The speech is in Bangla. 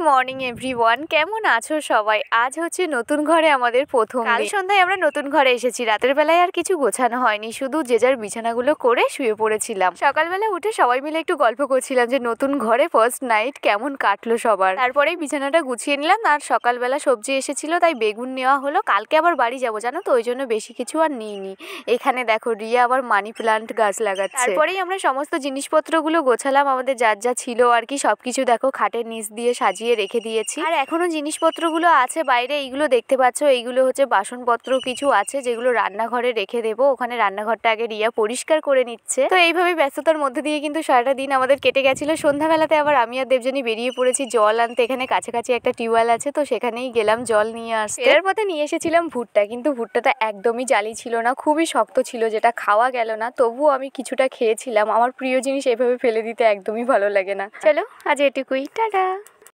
মর্নিং এভরিওয়ান, কেমন আছো সবাই? আজ হচ্ছে নতুন ঘরে আমাদের প্রথম দিন। কাল সন্ধ্যায় আমরা নতুন ঘরে এসেছি। রাতের বেলায় আর কিছু গোছানো হয়নি, শুধু যে যার বিছানাগুলো করে শুয়ে পড়েছিলাম। সকালবেলা উঠে সবাই মিলে একটু গল্প করছিলাম যে নতুন ঘরে ফার্স্ট নাইট কেমন কাটলো সবার। তারপরেই বিছানাটা গুছিয়ে নিলাম। আর সকালবেলা সবজি এসেছিল, তাই বেগুন নেওয়া হলো। কালকে আবার বাড়ি যাবো জানো তো, ওই জন্য বেশি কিছু আর নিইনি। এখানে দেখো রিয়া আবার মানি প্লান্ট গাছ লাগাচ্ছে। তারপরেই আমরা সমস্ত জিনিসপত্রগুলো গোছালাম, আমাদের যা যা ছিল আর কি সবকিছু দেখো খাটের নিচ দিয়ে সাজিয়ে রেখে দিয়েছি। আর এখনো জিনিসপত্রগুলো আছে বাইরে, এইগুলো দেখতে পাচ্ছ, এইগুলো হচ্ছে বাসনপত্র কিছু আছে যেগুলো রান্নাঘরে রেখে দেবো। ওখানে রান্নাঘরটা আগে রিয়া পরিষ্কার করে নিচ্ছে। তো এইভাবে ব্যস্ততার মধ্যে দিয়ে কিন্তু সারাটা দিন আমাদের কেটে গেছিল। সন্ধ্যাবেলাতে আবার আমি আর দেবজানি বেরিয়ে পড়েছি জল আনতে। এখানে কাছাকাছি একটা টিউবওয়েল আছে, তো সেখানেই গেলাম জল নিয়ে আসতে। এর পথে নিয়ে এসেছিলাম ভুট্টা, কিন্তু ভুট্টাটা একদমই জালি ছিল না, খুবই শক্ত ছিল, যেটা খাওয়া গেল না। তবুও আমি কিছুটা খেয়েছিলাম। আমার প্রিয় জিনিস এভাবে ফেলে দিতে একদমই ভালো লাগে না। চলো আজ এটুকুই, টাটা।